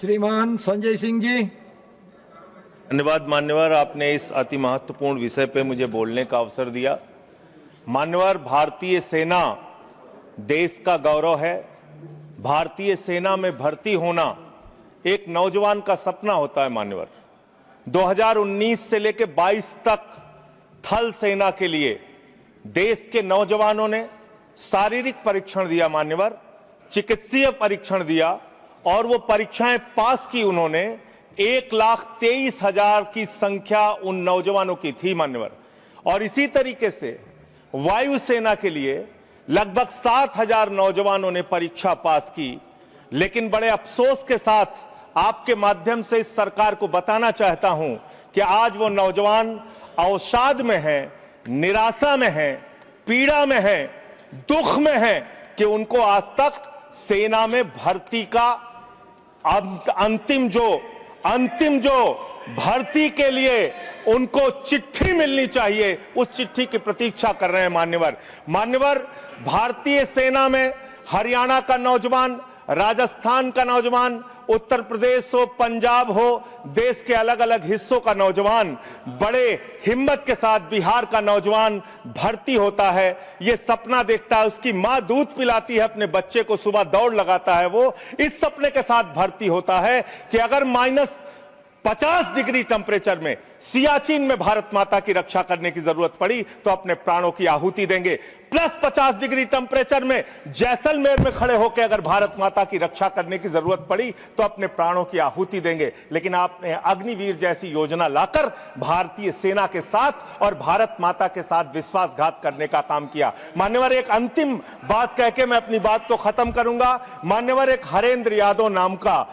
श्रीमान संजय सिंह जी। धन्यवाद मान्यवर, आपने इस अति महत्वपूर्ण विषय पे मुझे बोलने का अवसर दिया। मान्यवर, भारतीय सेना देश का गौरव है। भारतीय सेना में भर्ती होना एक नौजवान का सपना होता है। मान्यवर, 2019 से लेकर 22 तक थल सेना के लिए देश के नौजवानों ने शारीरिक परीक्षण दिया, मान्यवर, चिकित्सीय परीक्षण दिया और वो परीक्षाएं पास की उन्होंने। 1,23,000 की संख्या उन नौजवानों की थी, मान्यवर। और इसी तरीके से वायुसेना के लिए लगभग 7,000 नौजवानों ने परीक्षा पास की। लेकिन बड़े अफसोस के साथ आपके माध्यम से इस सरकार को बताना चाहता हूं कि आज वो नौजवान अवसाद में हैं, निराशा में हैं, पीड़ा में हैं, दुख में हैं कि उनको आज तक सेना में भर्ती का अंतिम जो भर्ती के लिए उनको चिट्ठी मिलनी चाहिए, उस चिट्ठी की प्रतीक्षा कर रहे हैं। मान्यवर, भारतीय सेना में हरियाणा का नौजवान, राजस्थान का नौजवान, उत्तर प्रदेश हो, पंजाब हो, देश के अलग अलग हिस्सों का नौजवान बड़े हिम्मत के साथ, बिहार का नौजवान भर्ती होता है। ये सपना देखता है, उसकी मां दूध पिलाती है अपने बच्चे को, सुबह दौड़ लगाता है, वो इस सपने के साथ भर्ती होता है कि अगर -50 डिग्री टेम्परेचर में सियाचिन में भारत माता की रक्षा करने की जरूरत पड़ी तो अपने प्राणों की आहुति देंगे। +50 डिग्री टेम्परेचर में जैसलमेर में खड़े होकर अगर भारत माता की रक्षा करने की जरूरत पड़ी तो अपने प्राणों की आहुति देंगे। लेकिन आपने अग्निवीर जैसी योजना लाकर भारतीय सेना के साथ और भारत माता के साथ विश्वासघात करने का काम किया। मान्यवर, एक अंतिम बात कह के मैं अपनी बात को खत्म करूंगा। मान्यवर, एक हरेंद्र यादव नाम का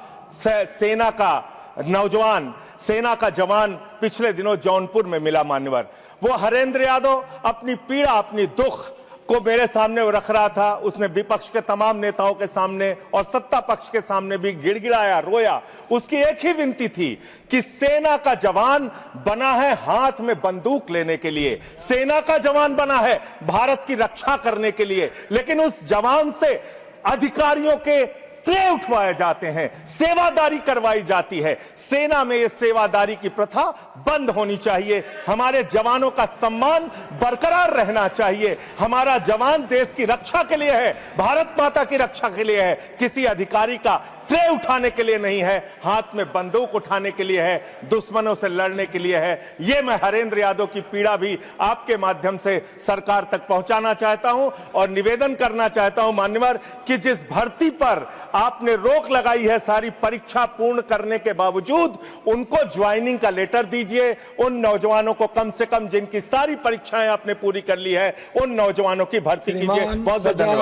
सेना का नौजवान, सेना का जवान पिछले दिनों जौनपुर में मिला। मान्यवर, वो हरेंद्र यादव अपनी पीड़ा, अपनी दुख को मेरे सामने वो रख रहा था। उसने विपक्ष के तमाम नेताओं के सामने और सत्ता पक्ष के सामने भी गिड़गिड़ाया, रोया। उसकी एक ही विनती थी कि सेना का जवान बना है हाथ में बंदूक लेने के लिए, सेना का जवान बना है भारत की रक्षा करने के लिए, लेकिन उस जवान से अधिकारियों के ट्रे उठवाए जाते हैं, सेवादारी करवाई जाती है। सेना में ये सेवादारी की प्रथा बंद होनी चाहिए। हमारे जवानों का सम्मान बरकरार रहना चाहिए। हमारा जवान देश की रक्षा के लिए है, भारत माता की रक्षा के लिए है, किसी अधिकारी का ट्रे उठाने के लिए नहीं है, हाथ में बंदूक उठाने के लिए है, दुश्मनों से लड़ने के लिए है। ये मैं हरेंद्र यादव की पीड़ा भी आपके माध्यम से सरकार तक पहुंचाना चाहता हूं और निवेदन करना चाहता हूं मान्यवर कि जिस भर्ती पर आपने रोक लगाई है सारी परीक्षा पूर्ण करने के बावजूद, उनको ज्वाइनिंग का लेटर दीजिए। उन नौजवानों को कम से कम जिनकी सारी परीक्षाएं आपने पूरी कर ली है, उन नौजवानों की भर्ती कीजिए। बहुत बहुत धन्यवाद।